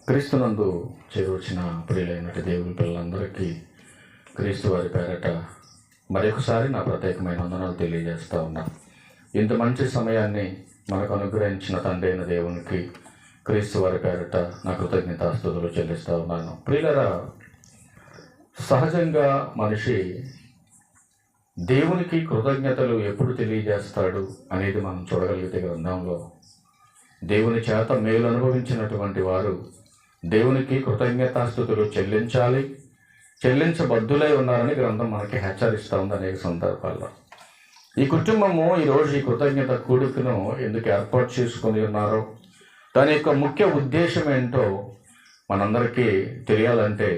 క్రీస్తునందు చేరవచ్చిన ప్రియులైనటువంటి దేవుని పిల్లలందరికీ క్రీస్తు వారి పేరట మరొకసారి నా ప్రత్యేకమైన వందనాలు తెలియజేస్తూ ఉన్నాను. ఇంత మంచి సమయాన్ని మనకు అనుగ్రహించిన తండ్రి అయిన దేవునికి క్రీస్తు వారి పేరట నా కృతజ్ఞతాస్తుతులు చెల్లిస్తూ ఉన్నాను. ప్రియులరా, సహజంగా మనిషి దేవునికి కృతజ్ఞతలు ఎప్పుడు తెలియజేస్తాడు అనేది మనం చూడగలిగితే గ్రంథంలో దేవుని చేత మేలు అనుభవించినటువంటి వారు దేవునికి కృతజ్ఞతాస్తుతులు చెల్లించాలి, చెల్లించబద్దులై ఉన్నారని గ్రంథం మనకి హెచ్చరిస్తూ ఉంది అనేక సందర్భాల్లో. ఈ కుటుంబము ఈరోజు ఈ కృతజ్ఞత కూడికను ఎందుకు ఏర్పాటు చేసుకొని ఉన్నారో, దాని యొక్క ముఖ్య ఉద్దేశం ఏంటో మనందరికీ తెలియాలంటే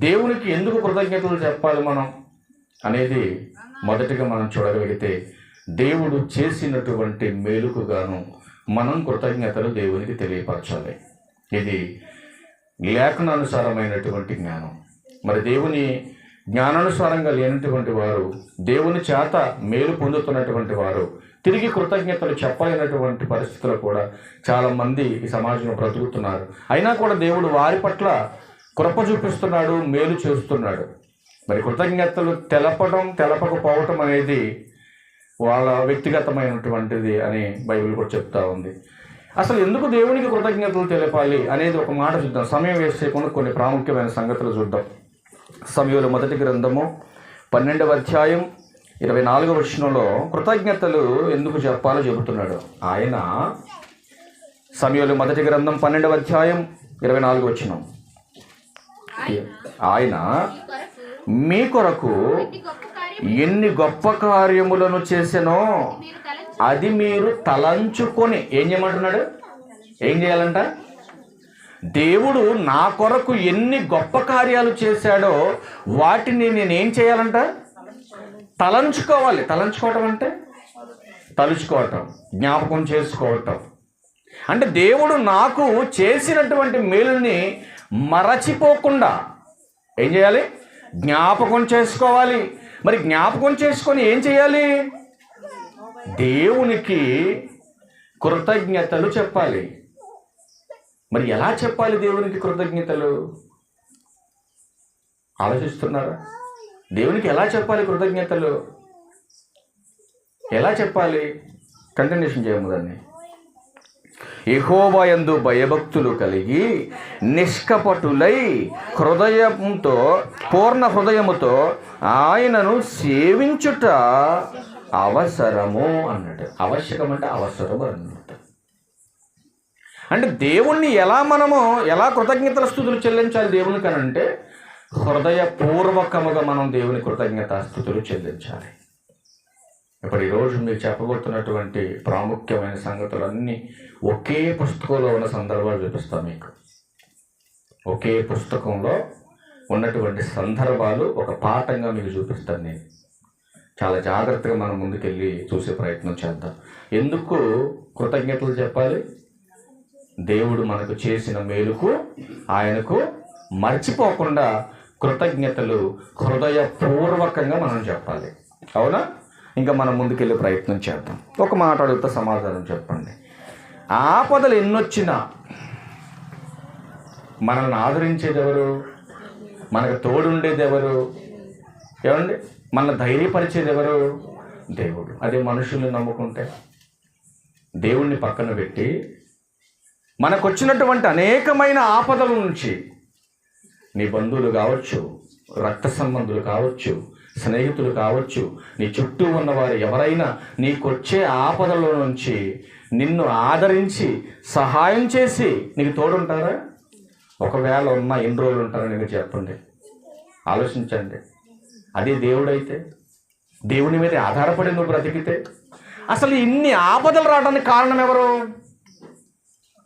దేవునికి ఎందుకు కృతజ్ఞతలు చెప్పాలి మనం అనేది మొదటిగా మనం చూడగలిగితే, దేవుడు చేసినటువంటి మేలుకు గాను మనం కృతజ్ఞతలు దేవునికి తెలియపరచాలి. ఇది లేఖనానుసారమైనటువంటి జ్ఞానం. మరి దేవుని జ్ఞానానుసారంగా లేనటువంటి వారు, దేవుని చేత మేలు పొందుతున్నటువంటి వారు తిరిగి కృతజ్ఞతలు చెప్పలేనటువంటి పరిస్థితులు కూడా చాలామంది ఈ సమాజంలో బ్రతుకుతున్నారు. అయినా కూడా దేవుడు వారి పట్ల కృప చూపిస్తున్నాడు, మేలు చేస్తున్నాడు. మరి కృతజ్ఞతలు తెలపకపోవటం అనేది వాళ్ళ వ్యక్తిగతమైనటువంటిది అని బైబిల్ కూడా చెప్తా ఉంది. అసలు ఎందుకు దేవునికి కృతజ్ఞతలు తెలపాలి అనేది ఒక మాట చూద్దాం. సమయం వేస్ట్ చేయకుండా కొన్ని ప్రాముఖ్యమైన సంగతులు చూద్దాం. సమూయేలు మొదటి గ్రంథము 12వ అధ్యాయం 24వ వచనంలో కృతజ్ఞతలు ఎందుకు చెప్పాలో చెబుతున్నాడు ఆయన. సమూయేలు మొదటి గ్రంథం 12వ అధ్యాయం 24వ వచనం, ఆయన మీ కొరకు ఎన్ని గొప్ప కార్యములను చేసెనో అది మీరు తలంచుకొని ఏం చేయమంటున్నాడు? ఏం చేయాలంట? దేవుడు నా కొరకు ఎన్ని గొప్ప కార్యాలు చేశాడో వాటిని నేనేం చేయాలంట? తలంచుకోవాలి. తలంచుకోవటం అంటే తలుచుకోవటం, జ్ఞాపకం చేసుకోవటం. అంటే దేవుడు నాకు చేసినటువంటి మేలుని మరచిపోకుండా ఏం చేయాలి? జ్ఞాపకం చేసుకోవాలి. మరి జ్ఞాపకం చేసుకొని ఏం చేయాలి? దేవునికి కృతజ్ఞతలు చెప్పాలి. మరి ఎలా చెప్పాలి దేవునికి కృతజ్ఞతలు? ఆలోచిస్తున్నారా? దేవునికి ఎలా చెప్పాలి కృతజ్ఞతలు? ఎలా చెప్పాలి? కంటిన్యూషన్ చేయము దాన్ని. యెహోవా యందు భయభక్తులు కలిగి నిష్కపటులై హృదయంతో, పూర్ణ హృదయముతో ఆయనను సేవించుట అవసరము అన్నాడు. ఆవశ్యకం అంటే అవసరము అన్నమాట. అంటే దేవుణ్ణి ఎలా కృతజ్ఞతల స్తుతులు చెల్లించాలి దేవునికి అని అంటే, హృదయపూర్వకముగా మనం దేవుని కృతజ్ఞతాస్తుతులు చెల్లించాలి. ఇప్పుడు ఈరోజు మీరు చెప్పబోతున్నటువంటి ప్రాముఖ్యమైన సంగతులన్నీ ఒకే పుస్తకంలో ఉన్న సందర్భాలు చూపిస్తాను మీకు. ఒకే పుస్తకంలో ఉన్నటువంటి సందర్భాలు ఒక పాఠంగా మీకు చూపిస్తాను నేను. చాలా జాగ్రత్తగా మనం ముందుకెళ్ళి చూసే ప్రయత్నం చేద్దాం. ఎందుకు కృతజ్ఞతలు చెప్పాలి? దేవుడు మనకు చేసిన మేలుకు ఆయనకు మర్చిపోకుండా కృతజ్ఞతలు హృదయపూర్వకంగా మనం చెప్పాలి. అవునా? ఇంకా మనం ముందుకెళ్ళే ప్రయత్నం చేద్దాం. ఒక మాట అడుగుతా, సమాధానం చెప్పండి. ఆపదలు ఎన్నొచ్చినా మనల్ని ఆదరించేది ఎవరు? మనకు తోడుండేది ఎవరు? ఏమండి? మన ధైర్యపరిచేది ఎవరు? దేవుడు. అదే మనుషుల్ని నమ్ముకుంటే, దేవుణ్ణి పక్కన పెట్టి మనకు వచ్చినటువంటి అనేకమైన ఆపదల నుంచి నీ బంధువులు కావచ్చు, రక్త సంబంధులు కావచ్చు, స్నేహితులు కావచ్చు, నీ చుట్టూ ఉన్నవారు ఎవరైనా నీకొచ్చే ఆపదల నుంచి నిన్ను ఆదరించి సహాయం చేసి నీకు తోడుంటారా? ఒకవేళ ఉన్న ఎన్ని రోజులు ఉంటారో నీకు చెప్పండి, ఆలోచించండి. అదే దేవుడైతే, దేవుని మీద ఆధారపడి నువ్వు బ్రతికితే, అసలు ఇన్ని ఆపదలు రావడానికి కారణం ఎవరు?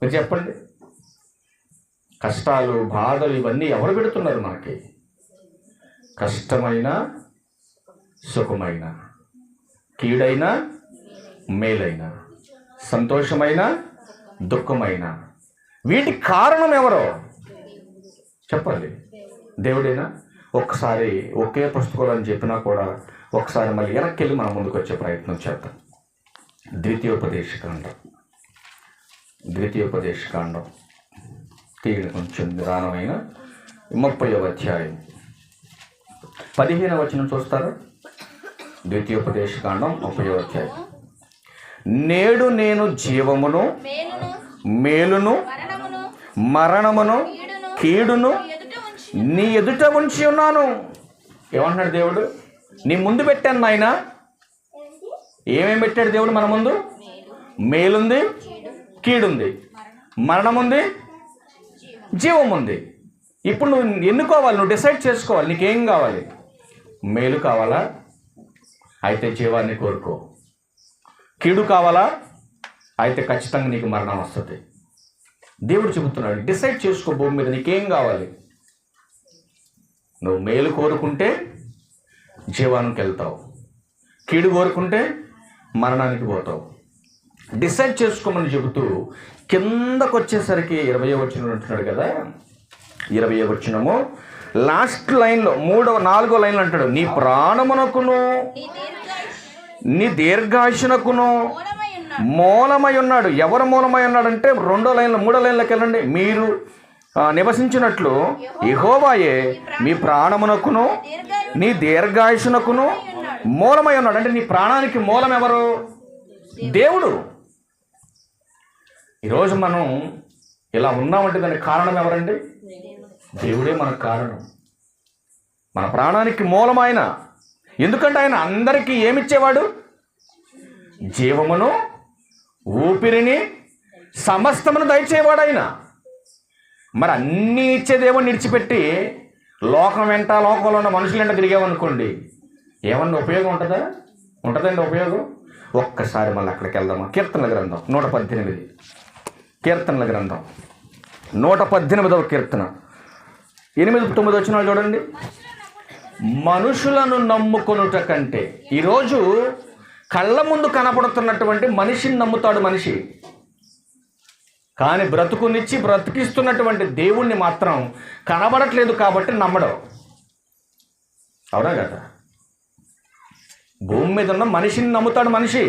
మీరు చెప్పండి. కష్టాలు, బాధలు ఇవన్నీ ఎవరు పెడుతున్నారు మనకి? కష్టమైన, సుఖమైన, కీడైన, మేలైన, సంతోషమైన, దుఃఖమైన, వీటికి కారణం ఎవరో చెప్పాలి. దేవుడేనా? ఒక్కసారి ఒకే పుస్తకాలు అని చెప్పినా కూడా ఒకసారి మళ్ళీ వెనక్కి వెళ్ళి మనం ముందుకు వచ్చే ప్రయత్నం చేద్దాం. ద్వితీయోపదేశకాండం తీయడం కొంచెం నిదానమైన 30వ అధ్యాయం 15వ వచనం చూస్తారా? ద్వితీయోపదేశకాండం 30వ అధ్యాయం. నేడు నేను జీవమును, మేలును, మరణమును, కీడును నీ ఎదుట ఉంచి ఉన్నాను. ఏమంటున్నాడు దేవుడు? నీ ముందు పెట్టాను నాయన. ఏమేమి పెట్టాడు దేవుడు మన ముందు? మేలుంది, కీడుంది, మరణం ఉంది, జీవం ఉంది. ఇప్పుడు నువ్వు ఎన్నుకోవాలి, నువ్వు డిసైడ్ చేసుకోవాలి. నీకేం కావాలి? మేలు కావాలా? అయితే జీవాన్ని కోరుకో. కీడు కావాలా? అయితే ఖచ్చితంగా నీకు మరణం వస్తుంది. దేవుడు చెబుతున్నాడు, డిసైడ్ చేసుకో. భూమి మీద నీకేం కావాలి? నువ్వు మేలు కోరుకుంటే జీవానికి వెళ్తావు, కీడు కోరుకుంటే మరణానికి పోతావు. డిసైడ్ చేసుకోమని చెబుతూ కిందకు వచ్చేసరికి 20వ వచనం అంటున్నాడు కదా. 20వ వచనము లాస్ట్ లైన్లో 4వ లైన్లో అంటాడు, నీ ప్రాణమునకును నీ దీర్ఘాయుషునకును మూలమై ఉన్నాడు. ఎవరు మూలమై ఉన్నాడంటే 2వ లైన్లో 3వ లైన్లోకి వెళ్ళండి. మీరు నివసించినట్లు యెహోవాయే మీ ప్రాణమునకును నీ దీర్ఘాయుషునకును మూలమై ఉన్నాడు. అంటే నీ ప్రాణానికి మూలం ఎవరు? దేవుడు. ఈరోజు మనం ఇలా ఉన్నామంటే దానికి కారణం ఎవరండి? దేవుడే మనకు కారణం. మన ప్రాణానికి మూలం ఆయన. ఎందుకంటే ఆయన అందరికీ ఏమిచ్చేవాడు? జీవమును, ఊపిరిని, సమస్తమును దయచేవాడు ఆయన. మరి అన్నీ ఇచ్చే దేవుని విడిచిపెట్టి లోకం వెంట, లోకంలో ఉన్న మనుషులు వెంట తిరిగామనుకోండి, ఏమన్నా ఉపయోగం ఉంటుందా? ఉంటుందండి ఉపయోగం? ఒక్కసారి మళ్ళీ అక్కడికి వెళ్దామా? కీర్తనల గ్రంథం 118. కీర్తనల గ్రంథం 118వ కీర్తన 8-9 వచనాలు చూడండి. మనుషులను నమ్ముకొనుట కంటే, ఈరోజు కళ్ళ ముందు కనపడుతున్నటువంటి మనిషిని నమ్ముతాడు మనిషి, కానీ బ్రతుకునిచ్చి బ్రతికిస్తున్నటువంటి దేవుణ్ణి మాత్రం కనబడట్లేదు కాబట్టి నమ్మడం. అవునా కదా? భూమి మీద ఉన్న మనిషిని నమ్ముతాడు మనిషి,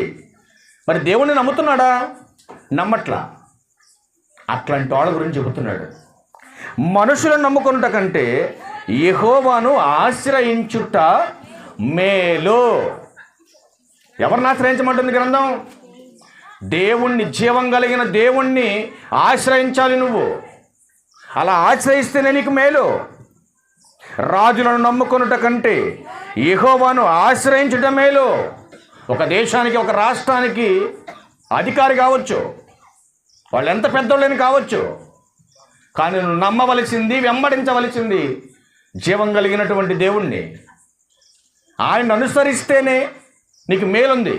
మరి దేవుణ్ణి నమ్ముతున్నాడా? నమ్మట్లా. అట్లాంటి వాళ్ళ గురించి చెబుతున్నాడు. మనుషులను నమ్ముకున్నట కంటే యెహోవాను ఆశ్రయించుట మేలు. ఎవరిని ఆశ్రయించమంటుంది గ్రంథం? దేవుణ్ణి, జీవం కలిగిన దేవుణ్ణి ఆశ్రయించాలి నువ్వు. అలా ఆశ్రయిస్తేనే నీకు మేలు. రాజులను నమ్ముకొనుట కంటే యెహోవాను ఆశ్రయించుట మేలు. ఒక దేశానికి, ఒక రాష్ట్రానికి అధికారి కావచ్చు, వాళ్ళు ఎంత పెద్దోళ్ళని కావచ్చు, కానీ నువ్వు నమ్మవలసింది, వెంబడించవలసింది జీవం కలిగినటువంటి దేవుణ్ణి. ఆయన్ని అనుసరిస్తేనే నీకు మేలుంది.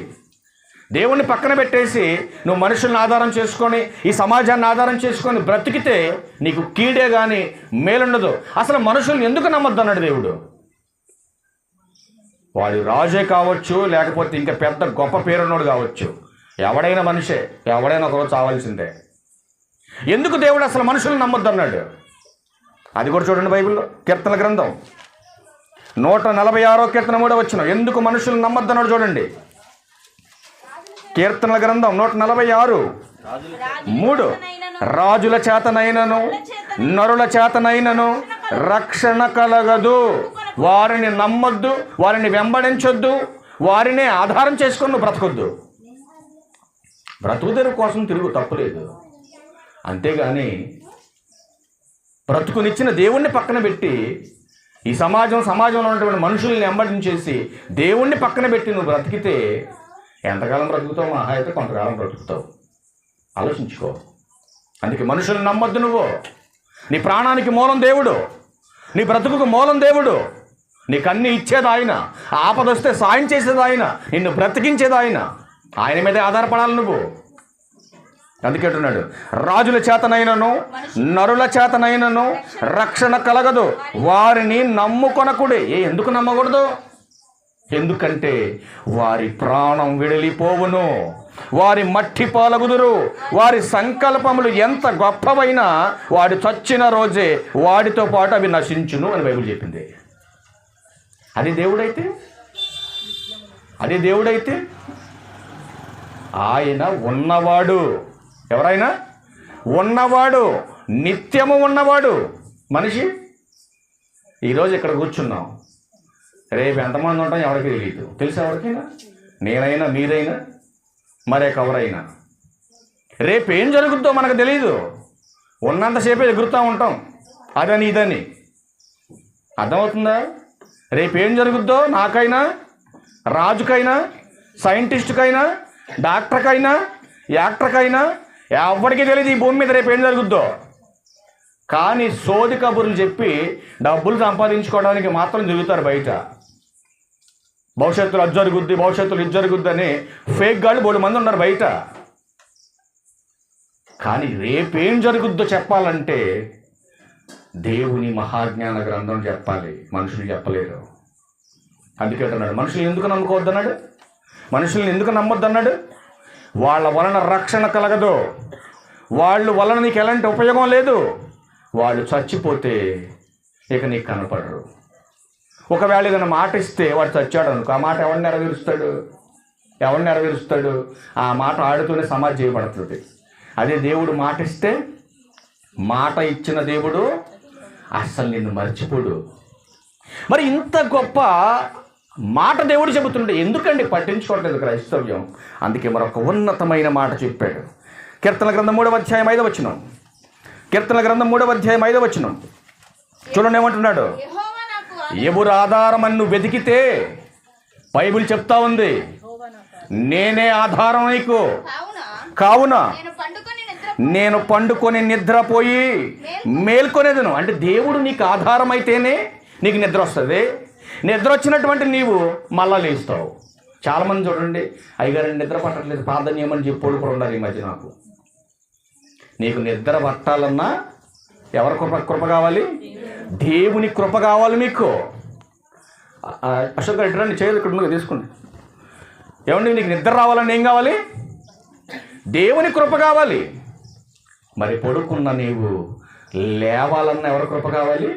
దేవుణ్ణి పక్కన పెట్టేసి నువ్వు మనుషుల్ని ఆధారం చేసుకొని, ఈ సమాజాన్ని ఆధారం చేసుకొని బ్రతికితే నీకు కీడే కానీ మేలుండదు. అసలు మనుషుల్ని ఎందుకు నమ్మొద్దు అన్నాడు దేవుడు. వాడు రాజే కావచ్చు, లేకపోతే ఇంకా పెద్ద గొప్ప పేరున్నోడు కావచ్చు, ఎవడైనా మనిషే, ఎవడైనా ఒకరోజు చావాల్సిందే. ఎందుకు దేవుడు అసలు మనుషుల్ని నమ్మొద్దు అన్నాడు? అది కూడా చూడండి బైబిల్లో. కీర్తనల గ్రంథం 146 కీర్తన 3వ వచనం. ఎందుకు మనుషుల్ని నమ్మొద్దు అన్నాడు చూడండి. కీర్తనల గ్రంథం 146:3. రాజుల చేతనైనను నరుల చేతనైనను రక్షణ కలగదు. వారిని నమ్మొద్దు, వారిని వెంబడించొద్దు, వారినే ఆధారం చేసుకొని నువ్వు బ్రతకొద్దు. బ్రతుకుదెరువు కోసం తిరుగు, తప్పులేదు. అంతేగాని బ్రతుకునిచ్చిన దేవుణ్ణి పక్కన పెట్టి ఈ సమాజంలో ఉన్నటువంటి మనుషుల్ని వెంబడించేసి దేవుణ్ణి పక్కన పెట్టి నువ్వు బ్రతికితే ఎంతకాలం బ్రతుకుతావు? మహా అయితే కొంతకాలం బ్రతుకుతావు. ఆలోచించుకో. అందుకే మనుషుల్ని నమ్మొద్దు నువ్వు. నీ ప్రాణానికి మూలం దేవుడు, నీ బ్రతుకుకు మూలం దేవుడు. నీకు అన్నీ ఇచ్చేది ఆయన, ఆపదొస్తే సాయం చేసేది ఆయన, నిన్ను బ్రతికించేది ఆయన. ఆయన మీదే ఆధారపడాలి నువ్వు. అందుకేంటున్నాడు, రాజుల చేతనైనను నరుల చేతనైనను రక్షణ కలగదు, వారిని నమ్ముకొనకుడే. ఎందుకు నమ్మకూడదు? ఎందుకంటే వారి ప్రాణం విడిలిపోవును, వారి మట్టి పాలగుదురు, వారి సంకల్పములు ఎంత గొప్పవైనా వాడు చచ్చిన రోజే వాడితో పాటు అవి నశించును అని బైబిల్ చెప్పింది. అది దేవుడైతే ఆయన ఉన్నవాడు. ఎవరైనా ఉన్నవాడు, నిత్యము ఉన్నవాడు మనిషి. ఈరోజు ఇక్కడ కూర్చున్నాం, రేపు ఎంతమంది ఉంటాం ఎవరికి తెలియదు. తెలుసా ఎవరికైనా? నేనైనా మీరైనా మరెవరైనా. రేపు ఏం జరుగుద్దో మనకు తెలియదు. ఉన్నంతసేపే ఎగురుతూ ఉంటాం అదని ఇదని. అర్థమవుతుందా? రేపు ఏం జరుగుద్దో నాకైనా, రాజుకైనా, సైంటిస్టుకైనా, డాక్టర్కైనా, యాక్టర్కైనా ఎవరికి తెలియదు ఈ భూమి మీద రేపు ఏం జరుగుద్దో. కానీ సోది కబుర్లు చెప్పి డబ్బులు సంపాదించుకోవడానికి మాత్రం తిరుగుతారు బయట. భవిష్యత్తులో అది జరుగుద్ది, భవిష్యత్తులో ఇది జరుగుద్ది అని ఫేక్ గాళ్ళు బోడు మంది ఉన్నారు బయట. కానీ రేపేం జరుగుద్దో చెప్పాలంటే దేవుని మహాజ్ఞాన గ్రంథం చెప్పాలి, మనుషులు చెప్పలేరు. అందుకే అంటున్నాడు, మనుషులు ఎందుకు నమ్ముకోవద్దన్నాడు, మనుషుల్ని ఎందుకు నమ్మొద్దన్నాడు. వాళ్ళ వలన రక్షణ కలగదు, వాళ్ళు వలన నీకు ఎలాంటి ఉపయోగం లేదు. వాళ్ళు చచ్చిపోతే ఇక నీకు కనపడరు. ఒకవేళ ఏదైనా మాట ఇస్తే వాడు చచ్చాడు అనుకో, ఆ మాట ఎవరిని నెరవేరుస్తాడు? ఆ మాట ఆడుతూనే సమాధి చేయబడుతుంది. అదే దేవుడు మాట ఇస్తే, మాట ఇచ్చిన దేవుడు అస్సలు నిన్ను మర్చిపోడు. మరి ఇంత గొప్ప మాట దేవుడు చెబుతుండే ఎందుకండి పట్టించుకోవట్లేదు క్రైస్తవ్యం? అందుకే మరొక ఉన్నతమైన మాట చెప్పాడు. కీర్తన గ్రంథం 3వ అధ్యాయం 5వ వచనం. కీర్తన గ్రంథం 3వ అధ్యాయం 5వ వచనం చూడండి ఏమంటున్నాడు. ఎవరు ఆధారమని నువ్వు వెతికితే, బైబిల్ చెప్తా ఉంది, నేనే ఆధారం నీకు. కావున నేను పండుకొని నిద్రపోయి మేల్కొనేదను. అంటే దేవుడు నీకు ఆధారం అయితేనే నీకు నిద్ర వస్తుంది. నిద్ర వచ్చినటువంటి నీవు మళ్ళా లేస్తావు. చాలామంది చూడండి, అయ్యగారు నిద్ర పట్టట్లేదు, ప్రార్థన చేయమని చెప్పి పడుకుని ఉండాలి. ఈ మధ్య నాకు నీకు నిద్ర పట్టాలన్నా ఎవరి కృప కావాలి? దేవుని కృప కావాలి మీకు. అశోక్ గారు రండి, చేయదు ఇక్కడ ముందుగా తీసుకోండి. ఏమండి, నీకు నిద్ర రావాలని ఏం కావాలి? దేవుని కృప కావాలి. మరి పడుకున్న నీవు లేవాలన్న ఎవరి కృప కావాలి?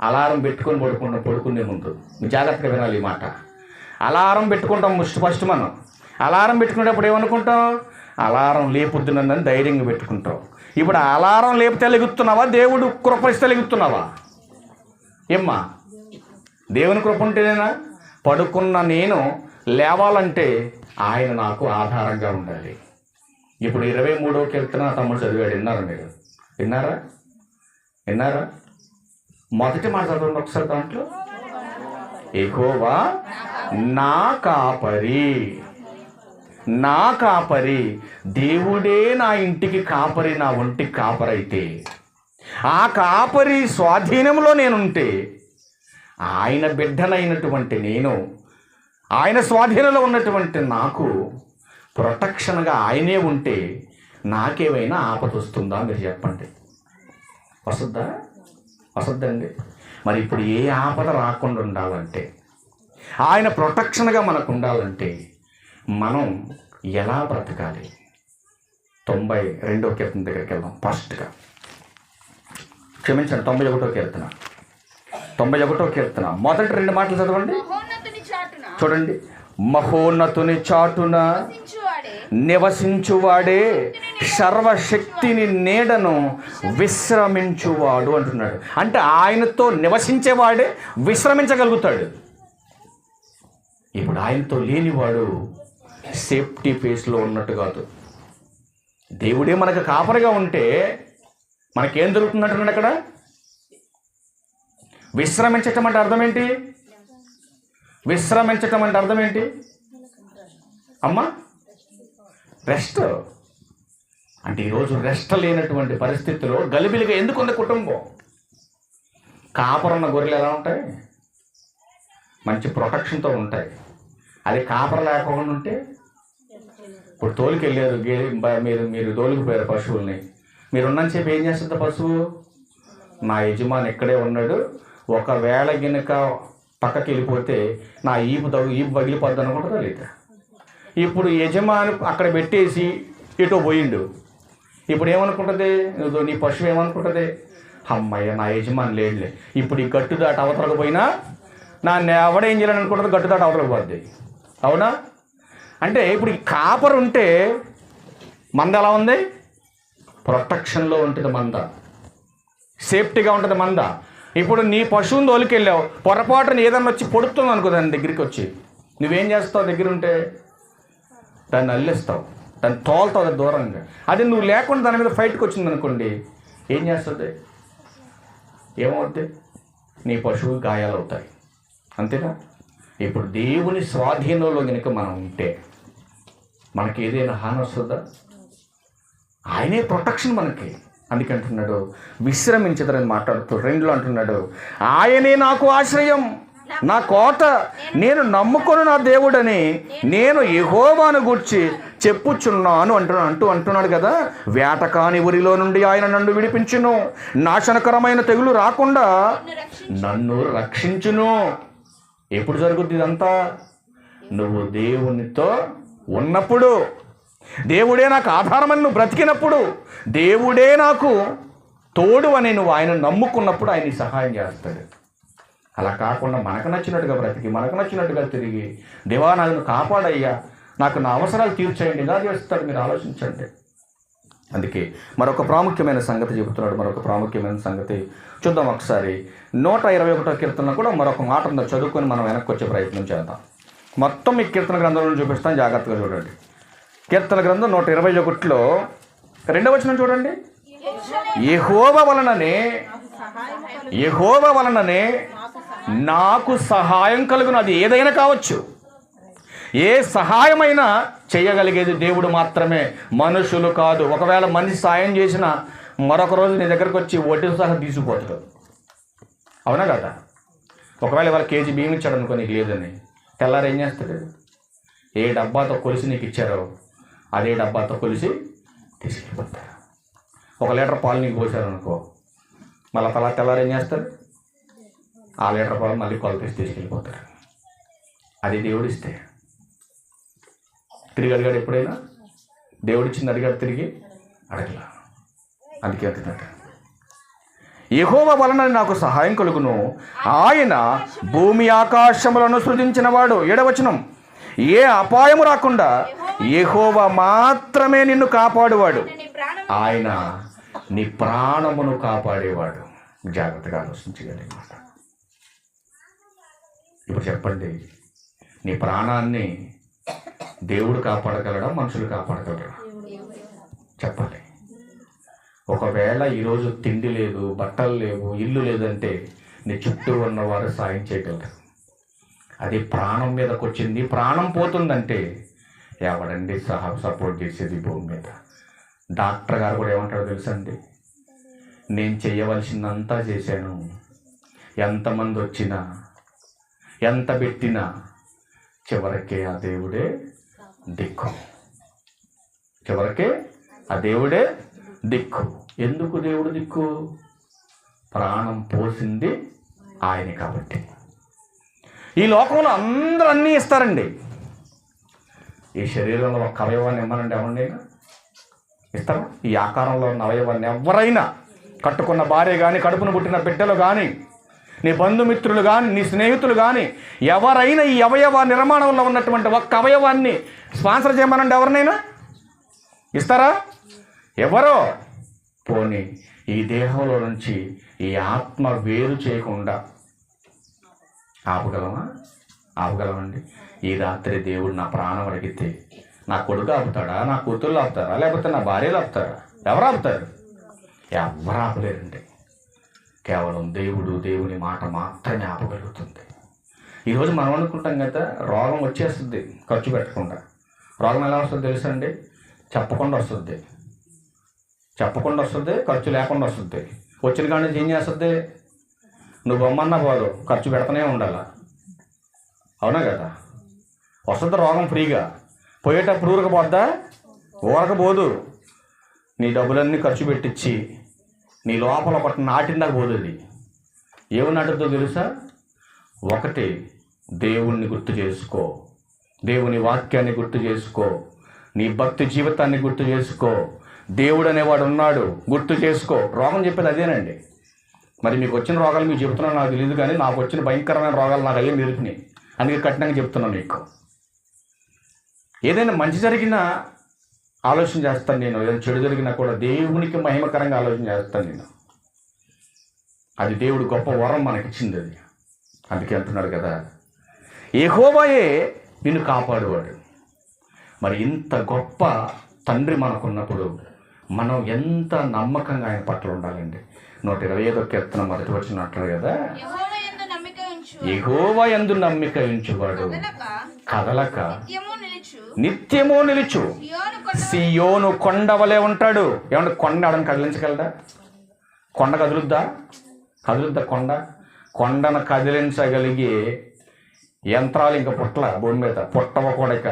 అలారం పెట్టుకొని పడుకునే ముందు జాగ్రత్తగా వినాలి ఈ మాట. అలారం పెట్టుకుంటాం ఫస్ట్ మనం. అలారం పెట్టుకునేటప్పుడు ఏమనుకుంటాం? అలారం లేపుద్దు నన్ను ధైర్యంగా పెట్టుకుంటాం. ఇప్పుడు అలారం లేపితే లెగుతున్నావా, దేవుడు కృప ఇస్తే లెగుతున్నావా? ఏమ్మా, దేవుని కృప ఉంటేనేనా? పడుకున్న నేను లేవాలంటే ఆయన నాకు ఆధారంగా ఉండాలి. ఇప్పుడు 23వ కీర్తన తమ్ముడు చదివాడు. విన్నారా మీరు? విన్నారా? మొదటి మాట చదవండి ఒకసారి. దాంట్లో యెహోవా నా కాపరి, దేవుడే నా ఇంటికి కాపరి, నా ఒంటికి కాపరైతే, ఆ కాపరి స్వాధీనంలో నేనుంటే, ఆయన బిడ్డనైనటువంటి నేను, ఆయన స్వాధీనంలో ఉన్నటువంటి నాకు ప్రొటెక్షన్గా ఆయనే ఉంటే నాకేమైనా ఆపద వస్తుందా? మీరు చెప్పండి. వస్తుందండి. మరి ఇప్పుడు ఏ ఆపద రాకుండా ఉండాలంటే, ఆయన ప్రొటెక్షన్గా మనకు ఉండాలంటే మనం ఎలా బ్రతకాలి? 92వ కీర్తన దగ్గరికి వెళ్దాం. ఫస్ట్గా క్షమించండి, 91వ కీర్తన మొదటి 2 మాటలు చదవండి. చూడండి, మహోన్నతుని చాటున నివసించువాడే సర్వశక్తిని నీడను విశ్రమించువాడు అంటున్నాడు. అంటే ఆయనతో నివసించేవాడే విశ్రమించగలుగుతాడు. ఇప్పుడు ఆయనతో లేనివాడు సేఫ్టీ ఫేస్లో ఉన్నట్టు కాదు. దేవుడే మనకు కాపరిగా ఉంటే మనకేం దొరుకుతుందంటున్నాడు అక్కడ? విశ్రమించటం అంటే అర్థం ఏంటి? విశ్రమించటం అంటే అర్థం ఏంటి అమ్మా? రెస్ట్. అంటే ఈరోజు రెస్ట్ లేనటువంటి పరిస్థితిలో గలిబిలిగా ఎందుకుంది కుటుంబం? కాపరున్న గొర్రెలు ఎలా ఉంటాయి? మంచి ప్రొటెక్షన్తో ఉంటాయి. అది కాపర లేకుండా ఉంటే, ఇప్పుడు తోలుకి వెళ్ళారు, మీరు తోలుకుపోయారు పశువుల్ని, మీరు ఉన్నంతసేపు ఏం చేస్తుంది పశువు? నా యజమాని ఇక్కడే ఉన్నాడు, ఒకవేళ గినక పక్కకి వెళ్ళిపోతే నా ఈపు పగిలిపోద్ది అనుకుంటుందా లేదా? ఇప్పుడు యజమాని అక్కడ పెట్టేసి ఇటో పోయిండు, ఇప్పుడు ఏమనుకుంటుంది? నీ పశువు ఏమనుకుంటుంది? అమ్మయ్య, నా యజమాని లేడులే, ఇప్పుడు ఈ గట్టు దాటి అవతలకు పోయినా నన్ను ఎవడేం చేయాలని అనుకుంటుంది, గట్టు దాటి అవతలకు పోద్ది. అవునా? అంటే ఇప్పుడు ఈ కాపరు ఉంటే మంద ఎలా ఉంది? ప్రొటెక్షన్లో ఉంటుంది మంద, సేఫ్టీగా ఉంటుంది మంద. ఇప్పుడు నీ పశువుని తోలుకెళ్ళావు, పొరపాటున ఏదన్నా వచ్చి పొడుతుంది అనుకో, దాని దగ్గరికి వచ్చి నువ్వేం చేస్తావు? దగ్గర ఉంటే దాన్ని అల్లేస్తావు, దాన్ని తోలుతావు అది దూరంగా. అది నువ్వు లేకుండా దాని మీద ఫైట్కి వచ్చింది అనుకోండి, ఏం చేస్తుంది? ఏమవుద్ది? నీ పశువు గాయాలవుతాయి, అంతేనా? ఇప్పుడు దేవుని స్వాధీనంలో కనుక మనం ఉంటే మనకి ఏదైనా హాని వస్తుందా? ఆయనే ప్రొటెక్షన్ మనకి. అందుకంటున్నాడు విశ్రమించదని మాట్లాడుతూ 2లో అంటున్నాడు, ఆయనే నాకు ఆశ్రయం, నా కోట, నేను నమ్ముకొని నా దేవుడని నేను యెహోవాను గూర్చి చెప్పుచున్నాను అంటున్నాడు కదా. వేటకాని ఊరిలో నుండి ఆయన నన్ను విడిపించును, నాశనకరమైన తెగులు రాకుండా నన్ను రక్షించును. ఎప్పుడు జరుగుద్ది ఇదంతా? నువ్వు దేవునితో ఉన్నప్పుడు, దేవుడే నాకు ఆధారమని నువ్వు బ్రతికినప్పుడు, దేవుడే నాకు తోడు అని నువ్వు ఆయన నమ్ముకున్నప్పుడు ఆయన సహాయం చేస్తాడు. అలా కాకుండా మనకు నచ్చినట్టుగా బ్రతికి, మనకు నచ్చినట్టుగా తిరిగి, దేవా నన్ను కాపాడయ్యా, నాకు నా అవసరాలు తీర్చేయండి, ఇలా చేస్తాడు. మీరు ఆలోచించండి. అందుకే మరొక ప్రాముఖ్యమైన సంగతి చెబుతున్నాడు. మరొక ప్రాముఖ్యమైన సంగతి చూద్దాం ఒకసారి. 121వ కీర్తనలో కూడా మరొక మాట ఉందో, చదువుకొని మనం వెనక్కి వచ్చే ప్రయత్నం చేద్దాం. మొత్తం ఈ కీర్తన గ్రంథంలో చూపిస్తాను, జాగ్రత్తగా చూడండి. కీర్తన గ్రంథం 121లో 2వ వచనం చూడండి. యెహోవా వలననే నాకు సహాయం కలుగును. అది ఏదైనా కావచ్చు, ఏ సహాయమైనా చేయగలిగేది దేవుడు మాత్రమే, మనుషులు కాదు. ఒకవేళ మనిషి సాయం చేసినా మరొక రోజు నీ దగ్గరకు వచ్చి వడ్డీ సహా తీసుకుపోతాడు, అవునా కదా? ఒకవేళ ఇవాళ కేజీ బియ్యం ఇచ్చాడు అనుకో, నీకు లేదని, తెల్లారు ఏం చేస్తాడు? ఏ డబ్బాతో కొలిసి నీకు ఇచ్చారో అదే డబ్బాతో కొలిసి తీసుకెళ్ళిపోతారు. 1 లీటర్ పాలు నీకు పోసారు అనుకో, మళ్ళీ తెల్లారు ఏం చేస్తారు? ఆ లీటర్ పాలు మళ్ళీ కొలతీసి తీసుకెళ్ళిపోతారు. అది దేవుడిస్తే. తిరిగి అడిగాడు ఎప్పుడైనా? దేవుడిచ్చింది అడిగాడు, తిరిగి అడగల. అందుకే అంటున్నాడు, యెహోవా వలన నాకు సహాయం కలుగును, ఆయన భూమి ఆకాశములను సృజించిన వాడు. 7వ వచనం, ఏ అపాయము రాకుండా యెహోవా మాత్రమే నిన్ను కాపాడువాడు, ఆయన నీ ప్రాణమును కాపాడేవాడు. జాగ్రత్తగా ఆలోచించగలిగిన మాట. ఇప్పుడు చెప్పండి, నీ ప్రాణాన్ని దేవుడు కాపాడగలడా, మనుషులు కాపాడగలరా? చెప్పండి. ఒకవేళ ఈరోజు తిండి లేదు, బట్టలు లేవు, ఇల్లు లేదంటే నీ చుట్టూ ఉన్నవారు సాయం చేయగలరు. అది ప్రాణం మీదకి వచ్చింది, ప్రాణం పోతుందంటే ఎవడండి సపోర్ట్ చేసేది భూమి మీద? డాక్టర్ గారు కూడా ఏమంటారో తెలుసండి, నేను చేయవలసిందంతా చేశాను, ఎంతమంది వచ్చినా ఎంత పెట్టినా చివరికే ఆ దేవుడే దిక్కు, చివరికే ఆ దేవుడే దిక్కు. ఎందుకు దేవుడు దిక్కు? ప్రాణం పోసింది ఆయన కాబట్టి. ఈ లోకంలో అందరూ అన్నీ ఇస్తారండి. ఈ శరీరంలో ఒక అవయవాన్ని ఇమ్మనండి, ఎవరినైనా ఇస్తారా? ఈ ఆకారంలో ఉన్న అవయవాన్ని ఎవరైనా, కట్టుకున్న భార్య కానీ, కడుపును పుట్టిన బిడ్డలు కానీ, నీ బంధుమిత్రులు కానీ, నీ స్నేహితులు కానీ, ఎవరైనా ఈ అవయవ నిర్మాణంలో ఉన్నటువంటి ఒక్క అవయవాన్ని స్పాన్సర్ చేయమనండి, ఎవరినైనా ఇస్తారా? ఎవరో. పోనీ ఈ దేహంలో నుంచి ఈ ఆత్మ వేరు చేయకుండా ఆపగలమండి? ఈ రాత్రి దేవుడు నా ప్రాణం అడిగితే నా కొడుకు ఆపుతాడా, నా కూతుర్లు ఆపుతారా, లేకపోతే నా భార్యలు ఆపుతారా? ఎవరు ఆపుతారు? ఎవరు ఆపలేరండి. కేవలం దేవుని మాట మాత్రమే ఆపగలుగుతుంది. ఈరోజు మనం అనుకుంటాం కదా, రోగం వచ్చేస్తుంది ఖర్చు పెట్టకుండా. రోగం ఎలా వస్తుంది తెలుసండి? చెప్పకుండా వస్తుంది, ఖర్చు లేకుండా వస్తుంది. వచ్చిన కాడి నుంచి ఏం చేస్తుంది? నువ్వు బొమ్మన్నా పోదు, ఖర్చు పెడతానే ఉండాలి, అవునా కదా? వస్తుంది రోగం ఫ్రీగా, పోయేటప్పుడు ఊరకపోద్దా? ఊరకపోదు. నీ డబ్బులన్నీ ఖర్చు పెట్టించి నీ లోపల ఒకటి నాటిందాక పోదు. అది ఏమి నాటుద్దో తెలుసా? ఒకటి, దేవుణ్ణి గుర్తు చేసుకో, దేవుని వాక్యాన్ని గుర్తు చేసుకో, నీ భక్తి జీవితాన్ని గుర్తు చేసుకో, దేవుడు అనేవాడు ఉన్నాడు గుర్తు చేసుకో. రోగం చెప్పేది అదేనండి. మరి మీకు వచ్చిన రోగాలు మీకు చెప్తున్నాను నాకు తెలియదు, కానీ నాకు వచ్చిన భయంకరమైన రోగాలు నాకు అయ్యే నిలిపినాయి. అందుకే కఠినంగా చెప్తున్నాను మీకు. ఏదైనా మంచి జరిగినా ఆలోచన చేస్తాను నేను. ఏదైనా చెడు జరిగినా కూడా దేవునికి మహిమకరంగా ఆలోచన చేస్తాను నేను. అది దేవుడు గొప్ప వరం మనకిచ్చింది అది. అందుకే అంటున్నాడు కదా, యెహోవాయే నిన్ను కాపాడువాడు. మరి ఇంత గొప్ప తండ్రి మనకున్నప్పుడు మనం ఎంత నమ్మకంగా ఆయన పట్ల ఉండాలండి. 125వ కీర్తన మొదటి వచనం అంటారు కదా, యెహోవా యందు నమ్మిక ఉంచువాడు కదలక నిత్యము నిలుచు సియోను కొండ వలె ఉంటాడు. ఏమన్నా కొండ ఎవడని కదిలించగలడా? కొండ కదులుద్దా? కొండను కదిలించగలిగే యంత్రాలు ఇంకా పుట్టల భూమి మీద, పుట్టవ కూడా ఇక.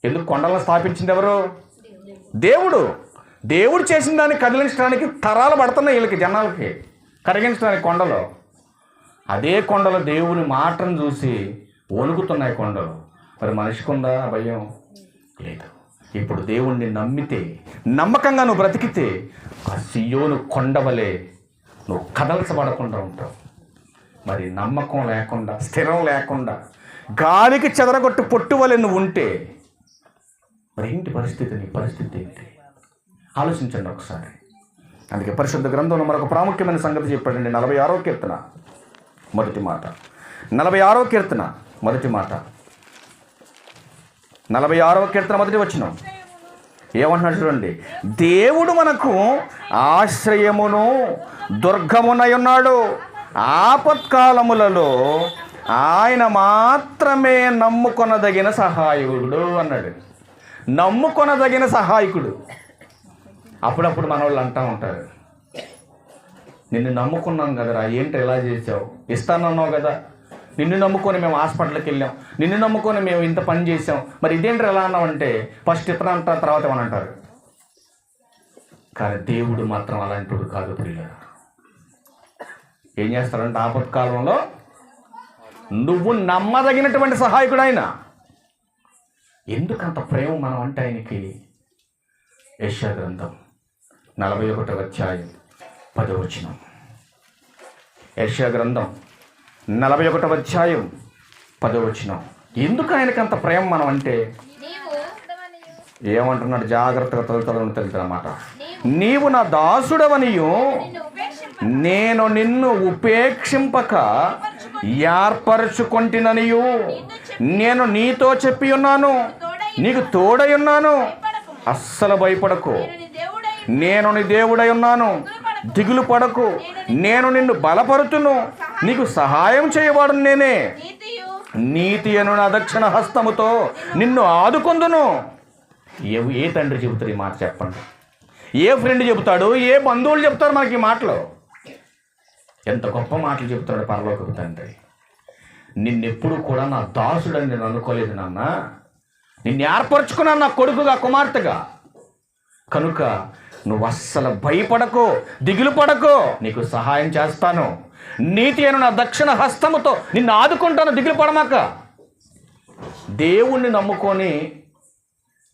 ఎందుకు కొండలను స్థాపించింది ఎవరు? దేవుడు. దేవుడు చేసిన దాన్ని కదిలించడానికి తరాలు పడుతున్నాయి వీళ్ళకి, జనాలకి కరిగించడానికి కొండలు. అదే కొండలు దేవుని మాటను చూసి వణుకుతున్నాయి కొండలు. మరి మనిషికి ఉందా భయం? లేదు. ఇప్పుడు దేవుణ్ణి నమ్మితే, నమ్మకంగా నువ్వు బ్రతికితే ఆ సియోను కొండవలే నువ్వు కదల్చబడకుండా ఉంటావు. మరి నమ్మకం లేకుండా, స్థిరం లేకుండా, గాలికి చెదరగొట్టు పొట్టు వలె నువ్వు ఉంటే మరి ఏంటి పరిస్థితి? నీ పరిస్థితి ఏంటి? ఆలోచించండి ఒకసారి. అందుకే పరిశుద్ధ గ్రంథంలో మరొక ప్రాముఖ్యమైన సంగతి చెప్పాడండి. 46వ కీర్తన మొదటి మాట. 46వ కీర్తన మొదటి మాట, 46వ కీర్తన మొదటి వచనం ఏమంటున్నాడు చూడండి. దేవుడు మనకు ఆశ్రయమును దుర్గమునై ఉన్నాడు, ఆపత్కాలములలో ఆయన మాత్రమే నమ్ముకొనదగిన సహాయకుడు అన్నాడు. నమ్ముకొనదగిన సహాయకుడు. అప్పుడప్పుడు మన వాళ్ళు అంటూ ఉంటారు, నిన్ను నమ్ముకున్నాం కదరా, ఏంటి ఎలా చేసావు? ఇస్తానన్నావు కదా, నిన్ను నమ్ముకొని మేము హాస్పిటల్కి వెళ్ళాం, నిన్ను నమ్ముకొని మేము ఇంత పని చేసాం, మరి ఇదేంటి ఎలా అన్నామంటే ఫస్ట్ ఇతను అంటారు, తర్వాత ఏమని అంటారు. కానీ దేవుడు మాత్రం అలాంటి కాదు ప్రియులారా. ఏం చేస్తారంటే ఆపత్కాలంలో నువ్వు నమ్మదగినటువంటి సహాయకుడు ఆయన. ఎందుకంత ప్రేమ మనం అంటే ఆయనకి? యెషయా గ్రంథం 41వ అధ్యాయం 10వ వచనం. యెషయా గ్రంథం 41వ అధ్యాయం 10వ వచనం. ఎందుకు ఆయనకి అంత ప్రేమ మనం అంటే? ఏమంటున్నాడు? జాగ్రత్తగా తెలుగుతారన్నమాట. నీవు నా దాసుడవనియు నేను నిన్ను ఉపేక్షింపక ఏర్పరచుకొంటిననియు నేను నీతో చెప్పి ఉన్నాను, నీకు తోడై ఉన్నాను, అస్సలు భయపడకు, నేను నీ దేవుడై ఉన్నాను, దిగులు పడకు, నేను నిన్ను బలపరుతును, నీకు సహాయం చేయవాడు నేనే, నీతి అను నా దక్షిణ హస్తముతో నిన్ను ఆదుకొందును. ఏ తండ్రి చెబుతారు ఈ మాట? చెప్పండి. ఏ ఫ్రెండ్ చెబుతాడు? ఏ బంధువులు చెప్తారు మనకి ఈ మాటలు? ఎంత గొప్ప మాటలు చెబుతాడు పరలోకపు తండ్రి. నిన్నెప్పుడు కూడా నా దాసుడని నేను అనుకోలేదు నాన్న, నిన్ను ఏర్పరచుకున్నాను నా కొడుకుగా, కుమార్తెగా. కనుక నువ్వు అస్సలు భయపడకు, దిగులు పడకు, నీకు సహాయం చేస్తాను, నీతి అయిన నా దక్షిణ హస్తముతో నిన్ను ఆదుకుంటాను, దిగులు పడమాక. దేవుణ్ణి నమ్ముకొని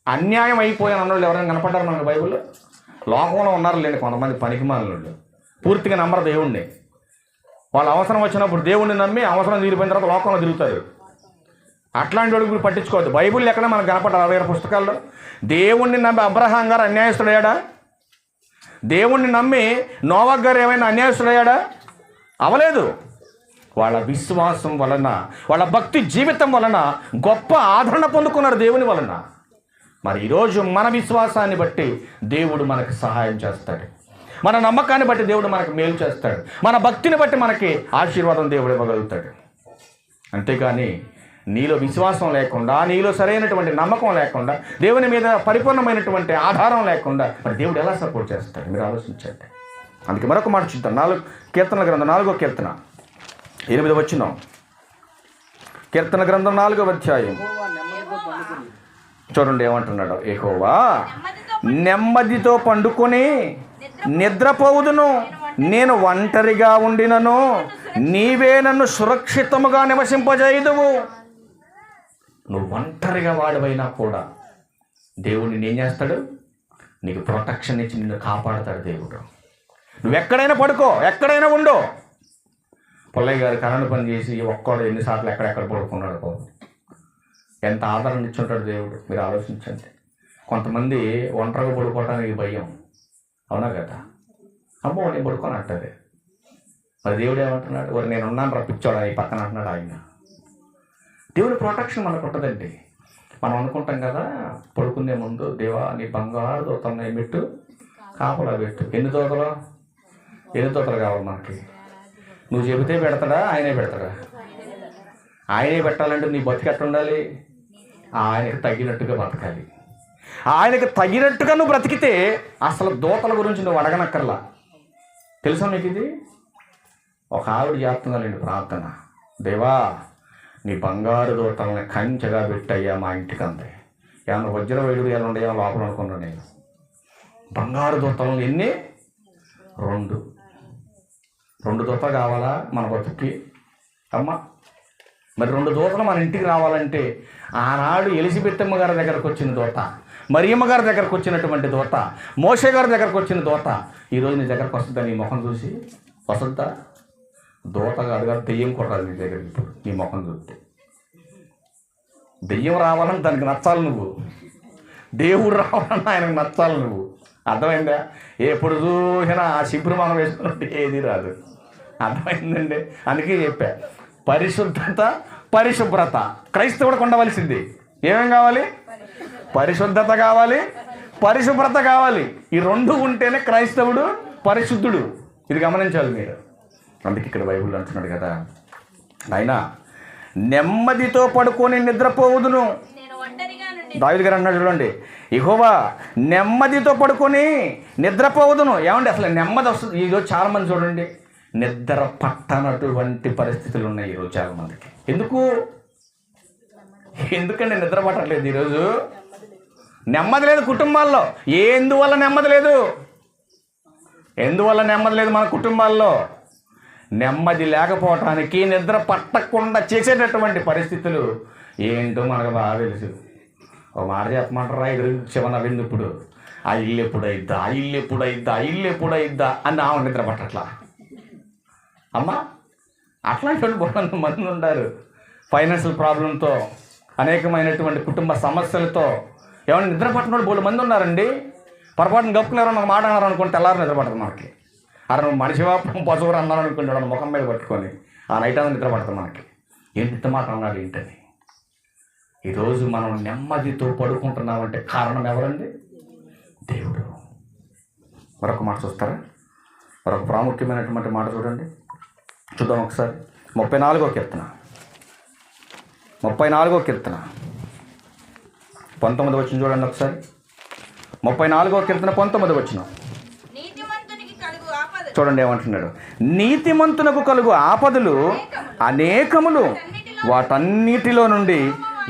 అన్యాయం అయిపోయాను అన్నోళ్ళు ఎవరైనా కనపడ్డారు మనకు బైబిల్లో? లోకంలో ఉన్నారు లేండి కొంతమంది పనికిమాలినోళ్ళు, పూర్తిగా నమ్మరు దేవుణ్ణి. వాళ్ళు అవసరం వచ్చినప్పుడు దేవుణ్ణి నమ్మి అవసరం తీరిపోయిన తర్వాత లోకంలో తిరుగుతారు. అట్లాంటి వాడికి మీరు పట్టించుకోవద్దు. బైబిల్ ఎక్కడ మనకు కనపడ్డారు 66 పుస్తకాల్లో? దేవుణ్ణి నమ్మి అబ్రహాం గారు అన్యాయస్తుడయ్యాడా? దేవుణ్ణి నమ్మి నోవహ్ గారు ఏమైనా అన్యాయస్తుడయ్యాడా? అవలేదు. వాళ్ళ విశ్వాసం వలన, వాళ్ళ భక్తి జీవితం వలన గొప్ప ఆదరణ పొందుకున్నారు దేవుని వలన. మరి ఈరోజు మన విశ్వాసాన్ని బట్టి దేవుడు మనకు సహాయం చేస్తాడు, మన నమ్మకాన్ని బట్టి దేవుడు మనకు మేలు చేస్తాడు, మన భక్తిని బట్టి మనకి ఆశీర్వాదం దేవుడు ఇవ్వగలుగుతాడు. అంతేకాని నీలో విశ్వాసం లేకుండా, నీలో సరైనటువంటి నమ్మకం లేకుండా, దేవుని మీద పరిపూర్ణమైనటువంటి ఆధారం లేకుండా మరి దేవుడు ఎలా సపోర్ట్ చేస్తాడు? మీరు ఆలోచించండి. అందుకే మరొక మాట చూద్దాం. కీర్తన గ్రంథం 4వ కీర్తన 8వ వచనం. కీర్తన గ్రంథం 4వ అధ్యాయం చూడండి ఏమంటున్నాడు. యెహోవా నెమ్మదితో పండుకొని నిద్రపోవుదును, నేను ఒంటరిగా ఉండినను నీవే నన్ను సురక్షితముగా నివసింపజేయుదువు. నువ్వు ఒంటరిగా వాడివైనా కూడా దేవుడు ఏం చేస్తాడు? నీకు ప్రొటెక్షన్ ఇచ్చి నిన్ను కాపాడతాడు దేవుడు. నువ్వు ఎక్కడైనా పడుకో, ఎక్కడైనా ఉండో. పుల్లయ్య గారు కరెంటు పని చేసి ఒక్కడు ఎన్నిసార్లు ఎక్కడెక్కడ పడుకున్నాడు. ఎంత ఆదరణ ఇచ్చుంటాడు దేవుడు. మీరు ఆలోచించండి. కొంతమంది ఒంటరిగా పడుకోవటానికి భయం, అవునా కదా? అమ్మో నేను పడుకొని అంటారు. మరి దేవుడు ఏమంటున్నాడు? మరి నేను ఉన్నాను రప్పించాడు ఈ పక్కన అంటున్నాడు ఆయన. దేవుడి ప్రొటెక్షన్ మనకు ఉంటుందండి. మనం అనుకుంటాం కదా పడుకునే ముందు, దేవా నీ బంగారు దూతలను పెట్టు, కాపలా పెట్టు. ఎన్ని దూతలు కావాలి మనకి? నువ్వు చెబితే పెడతాడా, ఆయనే పెడతాడా? ఆయనే పెట్టాలంటే నీ బతికి ఎట్లా ఉండాలి? ఆయనకు తగినట్టుగా బతకాలి. ఆయనకు తగినట్టుగా నువ్వు బ్రతికితే అసలు దూతల గురించి నువ్వు అడగనక్కర్లా. తెలుసా నీకు ఇది? ఒక ఆవిడ చేస్తుందండి ప్రార్థన, దేవా నీ బంగారు దూతల్ని కంచెగా పెట్టయ్యా మా ఇంటికి అంతే. ఏమన్నా వజ్ర వైడులు ఎలా ఉండయా లోపల అనుకున్నాను నేను. బంగారు దూతలను ఎన్ని? 2 దూతలు కావాలా మన బతుక్కి? అమ్మ మరి 2 దూతలు మన ఇంటికి రావాలంటే ఆనాడు ఎలిజబెత్తమ్మ గారి దగ్గరకు వచ్చిన దూత, మరియమ్మ గారి దగ్గరకు వచ్చినటువంటి దూత, మోషే గారి దగ్గరకు వచ్చిన దూత ఈరోజు నీ దగ్గరకు వస్తుందా? నీ ముఖం చూసి వస్తుందా? దూత కాదుగా దెయ్యం కొట్టాలి నీ దగ్గరికి. ఇప్పుడు నీ ముఖం చూస్తే దెయ్యం రావాలని దానికి నచ్చాలి నువ్వు, దేవుడు రావాలని ఆయనకు నచ్చాలి నువ్వు. అర్థమైందా? ఎప్పుడు చూసినా ఆ శిబిరం మనం వేసుకున్నట్టు ఏది రాదు. అర్థమైందండి? అందుకే చెప్పా, పరిశుద్ధత పరిశుభ్రత క్రైస్తవుడికి ఉండవలసింది. ఏమేం కావాలి? పరిశుద్ధత కావాలి, పరిశుభ్రత కావాలి. ఈ 2 ఉంటేనే క్రైస్తవుడు పరిశుద్ధుడు. ఇది గమనించాలి మీరు. అందుకే ఇక్కడ బైబిల్ అంటున్నాడు కదా, ఆయన నెమ్మదితో పడుకొని నిద్రపోవుదును. దావీదు గారు అన్నాడు చూడండి, యెహోవా నెమ్మదితో పడుకొని నిద్రపోవుదును. ఏమండి అసలు నెమ్మది వస్తుంది? ఈరోజు చాలామంది చూడండి నిద్ర పట్టనటువంటి పరిస్థితులు ఉన్నాయి ఈరోజు చాలామందికి. ఎందుకంటే నిద్ర పట్టట్లేదు ఈరోజు. నెమ్మది లేదు కుటుంబాల్లో. ఎందువల్ల నెమ్మది లేదు? ఎందువల్ల నెమ్మది లేదు మన కుటుంబాల్లో? నెమ్మది లేకపోవటానికి, నిద్ర పట్టకుండా చేసేటటువంటి పరిస్థితులు ఏంటో మనకు బాగా తెలుసు. ఒక మాట చెప్పమంటారా? ఎదురు శివనవింది ఇప్పుడు, ఆ ఇల్లు ఎప్పుడైద్దా, ఆ ఇల్లు ఎప్పుడైద్దా, ఆ ఇల్లు ఎప్పుడైద్దా అని ఆమె నిద్ర పట్టట్లా. అమ్మ అట్లాంటి వాళ్ళు బోల్డంత మంది ఉన్నారు. ఫైనాన్షియల్ ప్రాబ్లంతో, అనేకమైనటువంటి కుటుంబ సమస్యలతో ఏమైనా నిద్ర పట్టిన బోల్డు మంది ఉన్నారండి. పొరపాటున గప్పుకున్నారో ఒక మాట అన్నారు అనుకుంటే తెల్లారు నిద్ర పడతారు మనకి. అరే నువ్వు మనిషివా పశువురు అన్నారు అనుకుంటాడు ముఖం మీద పట్టుకొని ఆ నైట్ అంతా నిద్ర పడతాం మనకి. ఏంటి మాట అన్నాడు ఏంటని. ఈరోజు మనం నెమ్మదితో పడుకుంటున్నామంటే కారణం ఎవరండి? దేవుడు. మరొక మాట చూస్తారా? మరొక ప్రాముఖ్యమైనటువంటి మాట చూడండి, చూద్దాం ఒకసారి. 34వ కీర్తన 19 వచ్చిన చూడండి ఒకసారి. 34వ కీర్తన 19 వచ్చిన చూడండి ఏమంటున్నాడు. నీతిమంతునకు కలుగు ఆపదలు అనేకములు, వాటన్నిటిలో నుండి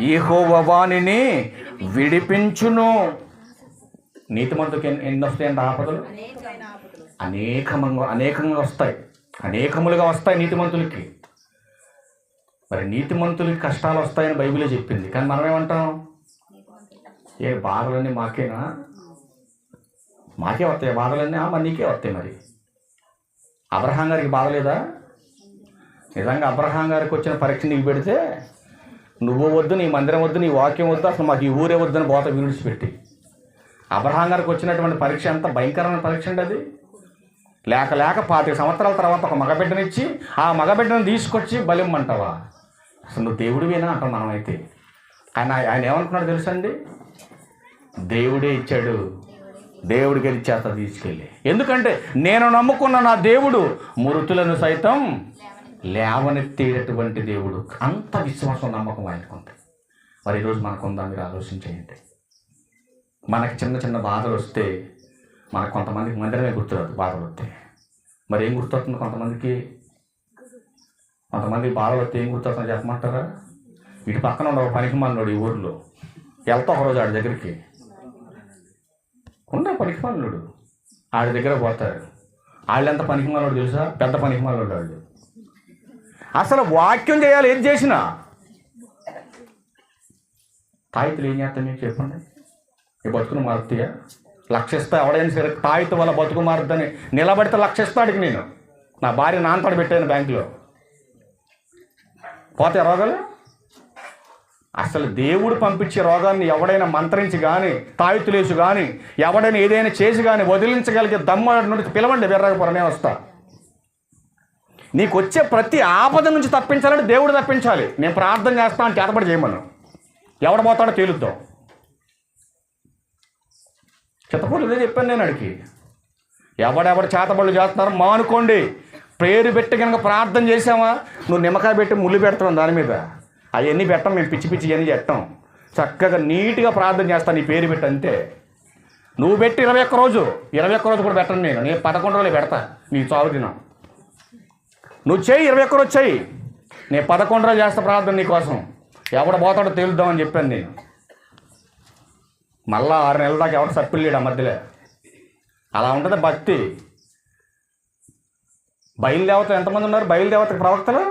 యెహోవా వానిని విడిపించును. నీతిమంతుకి ఎన్ని వస్తాయండి ఆపదలు? అనేకంగా వస్తాయి, అనేకములుగా వస్తాయి నీతిమంతులకి. మరి నీతిమంతులకి కష్టాలు వస్తాయని బైబిలే చెప్పింది. కానీ మనం ఏమంటాం? ఏ బాధలన్నీ మాకేనా? మాకే వస్తాయి బాధలన్నీ? మరి నీకే వస్తాయి. మరి అబ్రహాం గారికి బాధ లేదా? నిజంగా అబ్రహాం గారికి వచ్చిన పరీక్ష నీకు పెడితే నువ్వు వద్దు, నీ మందిరం వద్దు, నీ వాక్యం వద్దు, అసలు మాకు ఈ ఊరే వద్దని బోత విడిచిపెట్టి. అబ్రహాం గారికి వచ్చినటువంటి పరీక్ష ఎంత భయంకరమైన పరీక్ష అండి అది. లేక 25 సంవత్సరాల తర్వాత ఒక మగబిడ్డనిచ్చి ఆ మగబిడ్డను తీసుకొచ్చి బలిమ్మంటావా? అసలు నువ్వు దేవుడివేనా అంటాం మనమైతే. ఆయన ఏమనుకున్నాడు తెలుసండి? దేవుడే ఇచ్చాడు, దేవుడికి ఇచ్చేత తీసుకెళ్ళి. ఎందుకంటే నేను నమ్ముకున్న నా దేవుడు మృతులను సైతం లేవనెత్తేటటువంటి దేవుడు. అంత విశ్వాసం, నమ్మకం ఆయనకుంది. మరి ఈరోజు మనకుందా? మీరు ఆలోచించేయండి. మనకి చిన్న చిన్న బాధలు వస్తే మనకు కొంతమందికి మందిరమే గుర్తురాదు బాధలు వస్తే. మరి ఏం గుర్తొస్తుంది కొంతమందికి? బాధలు వస్తే ఏం గుర్తొస్తుందో చెప్పమంటారా? ఇటు పక్కన ఉన్న ఒక పనికిమాలినోడు ఈ ఊరిలో వెళ్తా ఒకరోజు ఆడి దగ్గరికి. ఉన్న పనికిమాలినోడు ఆడి దగ్గర పోతారు. వాళ్ళు ఎంత పనికిమాలినోడు తెలుసా? పెద్ద పనికిమాలినోడు వాళ్ళు. అసలు వాక్యం చేయాలి ఏది చేసినా. తాయితులు ఏం చేస్తాం మీకు చెప్పండి? ఈ బతుకును మారుతాయా? లక్షిస్తా ఎవడైనా సరే తాయితు వల్ల బతుకు మారుద్దని నిలబడితే లక్షిస్తాడికి నేను. నా భార్య నాన్నతోడు పెట్టాను బ్యాంకులో. పోతే రోగాలు అసలు దేవుడు పంపించే రోగాన్ని ఎవడైనా మంత్రించి కానీ తాయెత్తులేసి కానీ ఎవడైనా ఏదైనా చేసి కానీ వదిలించగలిగే దమ్ము నుండి పిలవండి, వీర్రాగపురమే వస్తా. నీకు వచ్చే ప్రతి ఆపద నుంచి తప్పించాలంటే దేవుడు తప్పించాలి. నేను ప్రార్థన చేస్తాను, చేతపడి చేయమను. ఎవడ పోతాడో తేలుద్దాం. చిత్తపూర్లు ఇదే చెప్పాను నేను అడిగి. ఎవడెవడు చేతబడులు చేస్తున్నారో మానుకోండి. పేరు పెట్టి కనుక ప్రార్థన చేసావా, నువ్వు నిమ్మకాయ పెట్టి ముళ్ళు పెడతావు దాని మీద, అవన్నీ పెట్టాం. మేము పిచ్చి పిచ్చి అన్నీ చేస్తాం. చక్కగా నీట్గా ప్రార్థన చేస్తాను నీ పేరు పెట్టి అంతే. నువ్వు పెట్టి 21 రోజు కూడా పెట్టను నేను 11 రోజులు పెడతా నీ చావు తినా. నువ్వు చెయ్యి 21 రోజు చెయ్యి, నేను 11 రోజులు చేస్తా ప్రార్థన నీకోసం. ఎవడ పోతాడో తేలుద్దామని చెప్పాను నేను. మళ్ళా 6 నెలల దాకా ఎవరు సప్పిల్ లేడు ఆ మధ్యలో. అలా ఉంటుంది భక్తి. బయలుదేవత ఎంతమంది ఉన్నారు? బయలుదేవత ప్రవక్తలు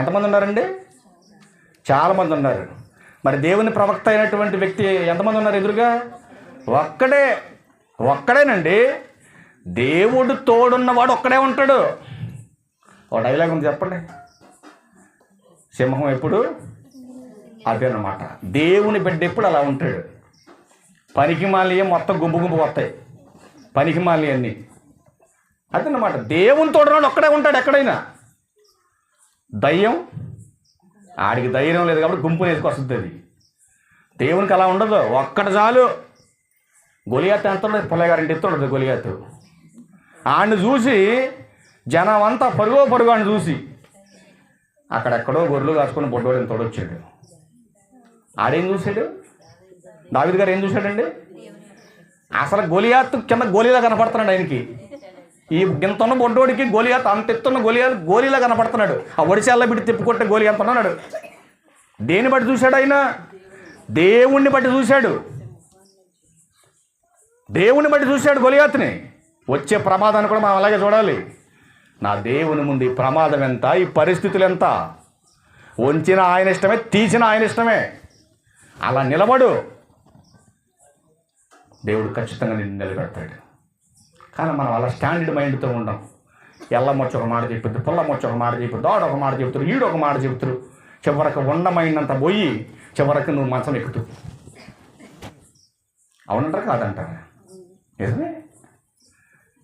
ఎంతమంది ఉన్నారండి? చాలామంది ఉన్నారు. మరి దేవుని ప్రవక్త అయినటువంటి వ్యక్తి ఎంతమంది ఉన్నారు ఎదురుగా? ఒక్కడేనండి. దేవుడు తోడున్నవాడు ఒక్కడే ఉంటాడు. ఒక డైలాగ్ ఉంది చెప్పండి. సింహం ఎప్పుడు అదేనమాట. దేవుని బిడ్డ ఎప్పుడు అలా ఉంటాడు. పనికిమాలి మొత్తం గుంపు వస్తాయి, పనికిమాలి అన్నీ. అదన్నమాట. దేవుని తోడున్నాడు ఒక్కడే ఉంటాడు ఎక్కడైనా. దయ్యం ఆడికి ధైర్యం లేదు కాబట్టి గుంపు వేసుకొస్తుంది. అది దేవునికి అలా ఉండదు, ఒక్కటి చాలు. గొలియాత్ ఎంత ఉండదు, పుల్లయ్య గారింటి ఎత్తు ఉండదు గొలియాత్. ఆడిని చూసి జనం అంతా పరుగు అని చూసి అక్కడెక్కడో గొర్రెలు కాసుకొని బొడ్డోడు ఎంత తోడొచ్చాడు. ఆడేం చూశాడు? దావీదు గారు ఏం చూశాడండి? అసలు గొలియాత్ కింద గోలీలా కనపడుతున్నాడు ఆయనకి. ఈ గింతన్న బొడ్డోడికి గోలియాత్ అంత ఎత్తున్న గోలీలా కనపడుతున్నాడు. ఆ ఒడిశాల్లో బిడ్డ తిప్పుకొట్టే గోలి ఎంత ఉన్నాడు. దేన్ని బట్టి చూశాడు ఆయన? దేవుణ్ణి బట్టి చూశాడు. దేవుని బట్టి చూశాడు గొలియాత్ని. వచ్చే ప్రమాదాన్ని కూడా మనం అలాగే చూడాలి. నా దేవుని ముందు ఈ ప్రమాదం ఎంత, ఈ పరిస్థితులు ఎంత, వంచిన ఆయన ఇష్టమే, తీసిన ఆయన ఇష్టమే. అలా నిలబడు, దేవుడు ఖచ్చితంగా నిన్ను నిలబెడతాడు. కానీ మనం అలా స్టాండర్డ్ మైండ్తో ఉండం. ఎల్లమొచ్చి ఒక మాట చెప్తారు, పుల్లమొచ్చి ఒక మాట చెప్తారు, దోడ ఒక మాట చెప్తారు, ఈడు ఒక మాట చెప్తారు. చివరకు మైండ్ అంతా పోయి చివరికి నువ్వు మంచం ఎక్కుతావు. అవునంటారా కాదంటారా? నిజమే.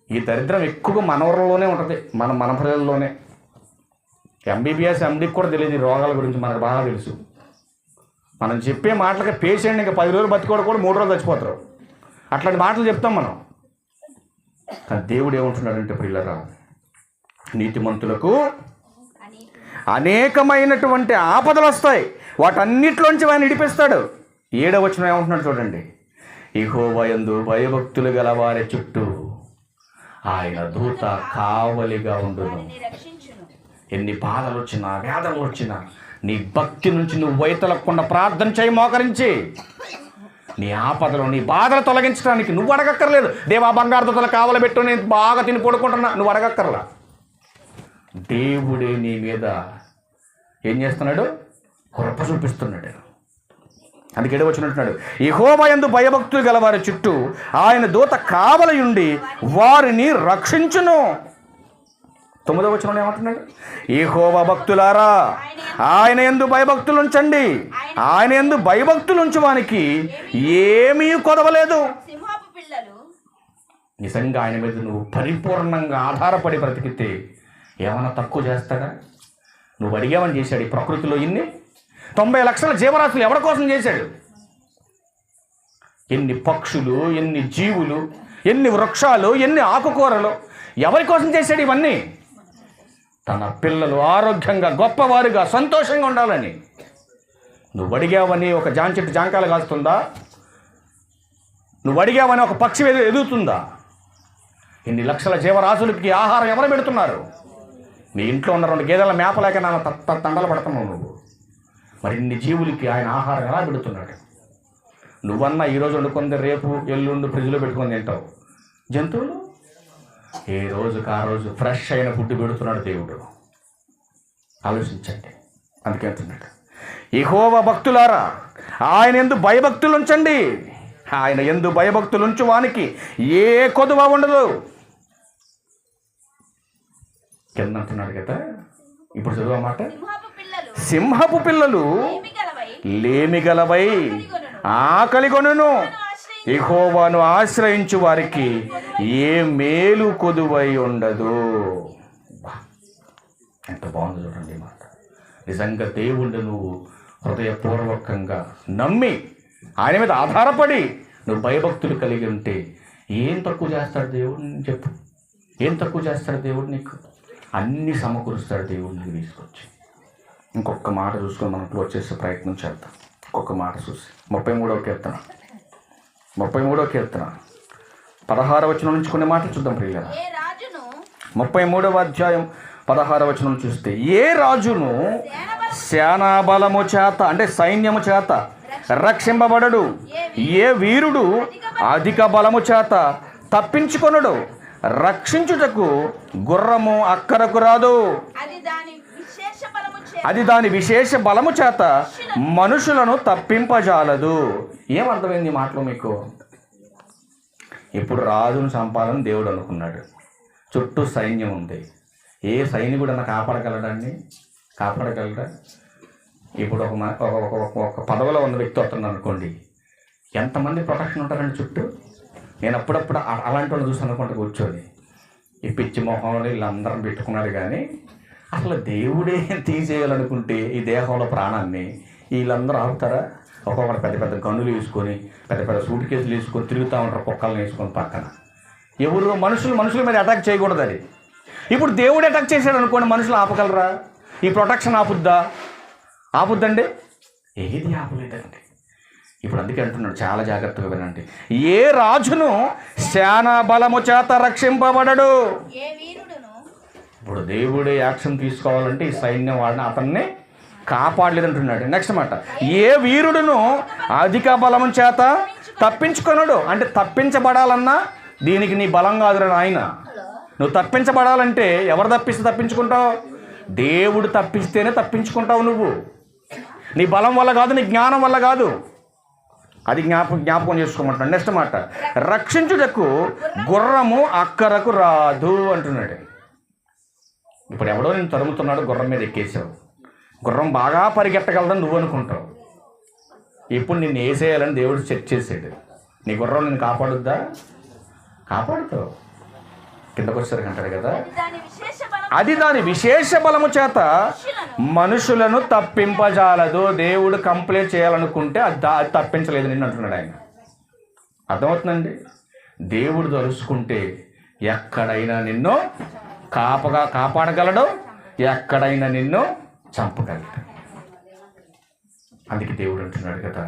ఈ దరిద్రం ఎక్కువగా మనవరంలోనే ఉంటుంది, మన పిల్లల్లోనే. ఎంబీబీఎస్ ఎండీకి కూడా తెలియదు ఈ రోగాల గురించి, మనకు బాగా తెలుసు. మనం చెప్పే మాటలకి పేషెంట్ ఇంకా 10 రోజులు బతికోవడం కూడా 3 రోజులు చచ్చిపోతారు. అట్లాంటి మాటలు చెప్తాం మనం. కానీ దేవుడు ఏమంటున్నాడంటే ప్రియులరా, నీతిమంతులకు అనేకమైనటువంటి ఆపదలు వస్తాయి, వాటన్నిటిలోంచి ఆయన విడిపిస్తాడు. 7వ వచనం ఏమంటున్నాడు చూడండి. యెహోవా యందు భయభక్తులు గల వారి చుట్టూ ఆయన దూత కావలిగా ఉండును. ఎన్ని బాధలు వచ్చినా వేదనలు వచ్చినా నీ భక్తి నుంచి నువ్వు వైతొలగకుండా ప్రార్థన చేయి, మోకరించి. నీ ఆపదలు నీ బాధలు తొలగించడానికి నువ్వు అడగక్కర్లేదు. దేవా బంగారుతల కావలబెట్టు, నేను బాగా తిని పడుకుంటున్నా, నువ్వు అడగక్కర్లా. దేవుడే నీ మీద ఏం చేస్తున్నాడు? కృప చూపిస్తున్నాడు. అందుకే 7వ వచనం అంటున్నాడు, యెహోవా యందు భయభక్తులు గలవారి చుట్టూ ఆయన దూత కావలియుండి వారిని రక్షించును. 9వ వచనం ఏమంటున్నాడు? యెహోవా భక్తులారా ఆయన యందు భయభక్తులు ఉంచండి, ఆయన యందు భయభక్తులు ఉంచువానికి ఏమీ కొదవలేదు. నిజంగా ఆయన మీద నువ్వు పరిపూర్ణంగా ఆధారపడి బ్రతికితే ఏమన్నా తక్కువ చేస్తాడా? నువ్వు అడిగామని చేశాడు. ఈ ప్రకృతిలో ఇన్ని 90 లక్షల జీవరాశులు ఎవరి కోసం చేశాడు? ఎన్ని పక్షులు, ఎన్ని జీవులు, ఎన్ని వృక్షాలు, ఎన్ని ఆకుకూరలు, ఎవరి కోసం చేశాడు ఇవన్నీ? తన పిల్లలు ఆరోగ్యంగా గొప్పవారుగా సంతోషంగా ఉండాలని. నువ్వు అడిగావని ఒక జాన్ చెట్టు జాంకాయలు కాస్తుందా? నువ్వు అడిగావని ఒక పక్షి ఎదుగుతుందా? ఇన్ని లక్షల జీవరాశులకి ఆహారం ఎవరు పెడుతున్నారు? నీ ఇంట్లో ఉన్న 2 గేదెల మేపలేక తండలు పడుతున్నావు నువ్వు. మరి ఇన్ని జీవులకి ఆయన ఆహారం ఎలా పెడుతున్నాడు? నువ్వన్నా ఈరోజు వండుకుంది రేపు ఎల్లుండి ఫ్రిడ్జ్లో పెట్టుకొని తింటావు. జంతువులు ఏ రోజుకి ఆ రోజు ఫ్రెష్ అయిన ఫుడ్ పెడుతున్నాడు దేవుడు. ఆలోచించండి. అందుకే అంటున్నాడు, యెహోవా భక్తులారా ఆయన యందు భయభక్తులు ఉంచండి, ఆయన యందు భయభక్తులు ఉంచువానికి ఏ కొదువ ఉండదు. కింద అంటున్నాడు కదా, ఇప్పుడు చదువు మాట. సింహపు పిల్లలు లేమిగలవై ఆకలిగొనును. యెహోవాను ఆశ్రయించు వారికి ఏ మేలు కొదువై ఉండదు. ఎంత బాగుంది చూడండి మాట. నిజంగా దేవుణ్ణి నువ్వు హృదయపూర్వకంగా నమ్మి ఆయన మీద ఆధారపడి నువ్వు భయభక్తులు కలిగి ఉంటే ఏం తక్కువ చేస్తాడు దేవుడు? చెప్పు, ఏం తక్కువ చేస్తాడు దేవుడు? నీకు అన్నీ సమకూరుస్తాడు దేవుడు నీకు తీసుకొచ్చి. ఇంకొక మాట చూసుకొని మనం క్లోజ్ చేసే ప్రయత్నం చేద్దాం. ఇంకొక మాట చూసి 33వ కీర్తన 16వ వచనం నుంచి కొన్ని మాటలు చూద్దాం ప్రియులారా. 33వ అధ్యాయం 16వ వచనం చూస్తే, ఏ రాజును సేనాబలము చేత అంటే సైన్యము చేత రక్షింపబడడు, ఏ వీరుడు అధిక బలము చేత తప్పించుకొనడు. రక్షించుటకు గుర్రము అక్కరకు రాదు, అది దాని విశేష బలము చేత మనుషులను తప్పింపజాలదు. ఏమర్థమైంది ఈ మాటలో మీకు? ఇప్పుడు రాజును చంపాలని దేవుడు అనుకున్నాడు. చుట్టూ సైన్యం ఉంది. ఏ సైనికుడు అన్న కాపాడగలడాన్ని? కాపాడగలరా? ఇప్పుడు ఒక పదవిలో ఉన్న వ్యక్తి వస్తున్నాడు అనుకోండి, ఎంతమంది ప్రొటెక్షన్ ఉంటారండి చుట్టూ? నేను అప్పుడప్పుడు అలాంటి వాళ్ళు చూసి అనుకుంటూ కూర్చొని ఈ పిచ్చి మొహంలో వీళ్ళందరం పెట్టుకున్నాడు. కానీ అసలు దేవుడే తీసేయాలనుకుంటే ఈ దేహంలో ప్రాణాన్ని వీళ్ళందరూ ఆగుతారా? ఒక్కొక్కరు పెద్ద పెద్ద గన్నులు వేసుకొని పెద్ద పెద్ద సూట్ కేసులు వేసుకొని తిరుగుతూ ఉంటారు, కుక్కలను వేసుకొని పక్కన. ఎవరు మనుషుల మీద అటాక్ చేయకూడదు. అది ఇప్పుడు దేవుడు అటాక్ చేశాడు అనుకోండి, మనుషులు ఆపగలరా? ఈ ప్రొటెక్షన్ ఆపుద్దండి? ఏది ఆపలేదండి. ఇప్పుడు అందుకే అంటున్నాడు, చాలా జాగ్రత్తగా వినండి. ఏ రాజును సేనా బలము చేత రక్షింపబడడు. ఇప్పుడు దేవుడే యాక్షన్ తీసుకోవాలంటే ఈ సైన్యం వాడిని అతన్ని కాపాడలేదంటున్నాడు. నెక్స్ట్ మాట, ఏ వీరుడును అధిక బలము చేత తప్పించుకొనడు. అంటే తప్పించబడాలన్నా దీనికి నీ బలం కాదురా నాయన. నువ్వు తప్పించబడాలంటే ఎవరు తప్పిస్తే తప్పించుకుంటావు? దేవుడు తప్పిస్తేనే తప్పించుకుంటావు. నువ్వు నీ బలం వల్ల కాదు, నీ జ్ఞానం వల్ల కాదు. అది జ్ఞాపకం చేసుకోమంటున్నాడు. నెక్స్ట్ మాట, రక్షించుటకు గుర్రము అక్కరకు రాదు అంటున్నాడు. ఇప్పుడు ఎవడో నేను తరుముతున్నాడు, గుర్రం మీద ఎక్కేసావు. గుర్రం బాగా పరిగెట్టగలదని నువ్వు అనుకుంటావు. ఇప్పుడు నిన్ను వేసేయాలని దేవుడు సెట్ చేసాడు. నీ గుర్రం నిన్ను కాపాడుద్దా? కాపాడుతావు. కిందకు వచ్చేసరికి అంటాడు కదా, అది దాని విశేష బలము చేత మనుషులను తప్పింపజాలదు. దేవుడు కంప్లైంట్ చేయాలనుకుంటే అది తప్పించలేదు నిన్ను అంటున్నాడు ఆయన. అర్థమవుతుందండి? దేవుడు తలుసుకుంటే ఎక్కడైనా నిన్ను కాపాడగలడు, ఎక్కడైనా నిన్ను చంపగలడు. అందుకే దేవుడు అంటున్నాడు కదా,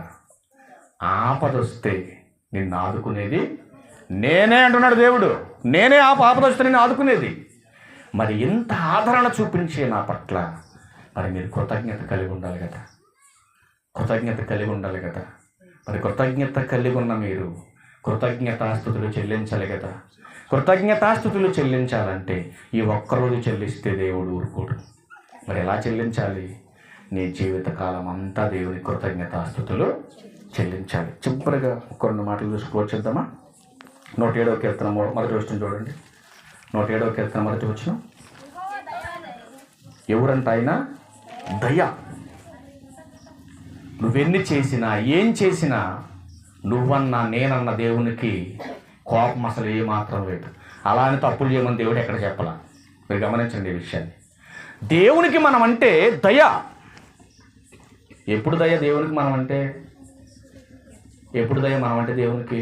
ఆపద వస్తే నిన్ను ఆదుకునేది నేనే అంటున్నాడు దేవుడు. నేనే ఆపద వస్తే నిన్ను ఆదుకునేది. మరి ఎంత ఆదరణ చూపించే నా పట్ల మరి మీరు కృతజ్ఞత కలిగి ఉండాలి కదా. మరి కృతజ్ఞత కలిగి ఉన్న మీరు కృతజ్ఞతాస్తుతులు చెల్లించాలి కదా. కృతజ్ఞతాస్తుతులు చెల్లించాలంటే ఈ ఒక్కరోజు చెల్లిస్తే దేవుడు ఊరుకోడు. మరి ఎలా చెల్లించాలి? నీ జీవితకాలం అంతా దేవుని కృతజ్ఞతాస్తుతులు చెల్లించాలి. చివరిగా కొన్ని మాటలు చూసుకోవచ్చేద్దామా? 107వ కీర్తన మొదటి వచనం చూడండి. 107వ కీర్తన మొదటి వచనం, ఎవరంట ఆయన? దయ. నువ్వెన్ని చేసినా ఏం చేసినా నువ్వన్నా నేనన్న దేవునికి కోపం అసలు ఏమాత్రం లేదు. అలా అని తప్పులు చేయమని దేవుడు ఎక్కడ చెప్పాలా? మీరు గమనించండి ఈ విషయాన్ని. దేవునికి మనం అంటే దయ. ఎప్పుడు దయ దేవునికి మనం అంటే? ఎప్పుడు దయ మనం అంటే దేవునికి?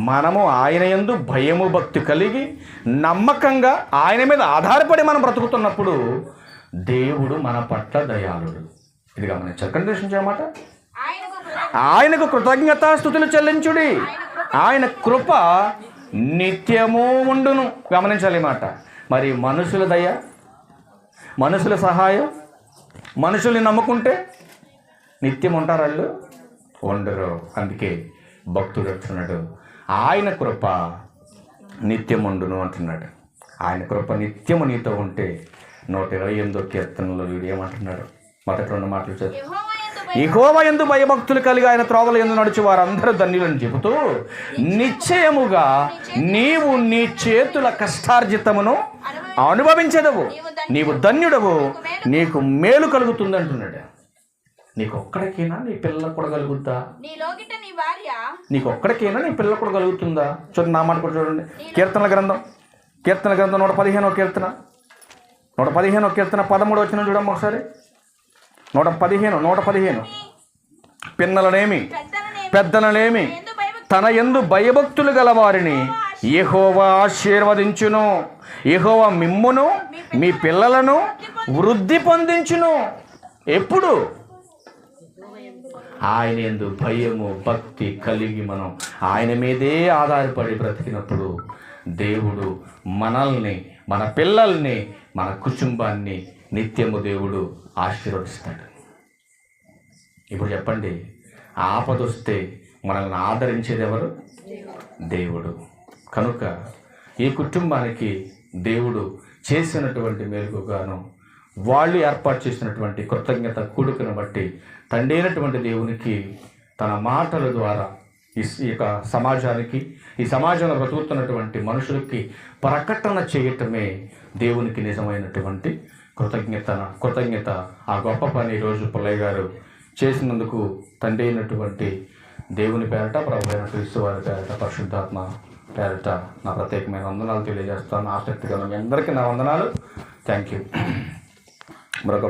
మనము ఆయన యందు భయము భక్తి కలిగి నమ్మకంగా ఆయన మీద ఆధారపడి మనం బ్రతుకుతున్నప్పుడు దేవుడు మన పట్ల దయాళుడు. ఇది గమనించాలి. కండిషన్ చేయమాట, ఆయనకు కృతజ్ఞతాస్తుతులు చెల్లించుడి, ఆయన కృప నిత్యము ఉండును. గమనించాలి ఈ మాట. మరి మనుషుల దయ, మనుషుల సహాయం, మనుషుల్ని నమ్ముకుంటే నిత్యం ఉంటారు వాళ్ళు? ఉండరు. అందుకే భక్తుడు అంటున్నాడు, ఆయన కృప నిత్యం ఉండును అంటున్నాడు. ఆయన కృప నిత్యము నీతో ఉంటే 128వ కీర్తనలో వీడు ఏమంటున్నాడు? మొదటి 2 మాటలు చదువు. యెహోవా యందు భయభక్తులు కలిగి ఆయన త్రోవల యందు నడుచు వారందరూ ధన్యులని చెబుతూ, నిశ్చయముగా నీవు నీ చేతుల కష్టార్జితమును అనుభవించదవు, నీవు ధన్యుడవు, నీకు మేలు కలుగుతుంది అంటున్నాడు. నీకు ఒక్కడికైనా నీ పిల్లలకు కూడా కలుగుద్దా? నీలోగిట నీ భార్య నీకు ఒక్కడికైనా నీ పిల్లలకు కూడా కలుగుతుందా? చూడండి, నా మాట కూడా చూడండి. కీర్తన గ్రంథం 115వ కీర్తన 13వ వచనం చూడమ్మ ఒకసారి. 115 పిన్నలనేమి పెద్దలనేమి తన యందు భయభక్తులు గల వారిని యెహోవా ఆశీర్వదించును. యెహోవా మిమ్మును మీ పిల్లలను వృద్ధి పొందించును. ఎప్పుడు? ఆయన యందు భయము భక్తి కలిగి మనం ఆయన మీదే ఆధారపడి బ్రతికినప్పుడు దేవుడు మనల్ని, మన పిల్లల్ని, మన కుటుంబాన్ని నిత్యము దేవుడు ఆశీర్వదిస్తాడు. ఇప్పుడు చెప్పండి, ఆపదొస్తే మనల్ని ఆదరించేది ఎవరు? దేవుడు. కనుక ఈ కుటుంబానికి దేవుడు చేసినటువంటి మేలుగాను, వాళ్ళు ఏర్పాటు చేసినటువంటి కృతజ్ఞత కూడుకును బట్టి తండ్రి అయినటువంటి దేవునికి తన మాటల ద్వారా ఈ యొక్క సమాజానికి, ఈ సమాజంలో బ్రతుకుతున్నటువంటి మనుషులకి ప్రకటన చేయటమే దేవునికి నిజమైనటువంటి కృతజ్ఞత. ఆ గొప్ప పని ఈరోజు పుల్లయ్య గారు చేసినందుకు తండ్రి అయినటువంటి దేవుని పేరట, ప్రభు అయిన క్రీస్తు వారి పేరట, పరిశుద్ధాత్మ పేరట నా ప్రత్యేకమైన వందనాలు తెలియజేస్తాను. ఆసక్తిగా మీ అందరికీ నా వందనాలు. Thank you. మరొక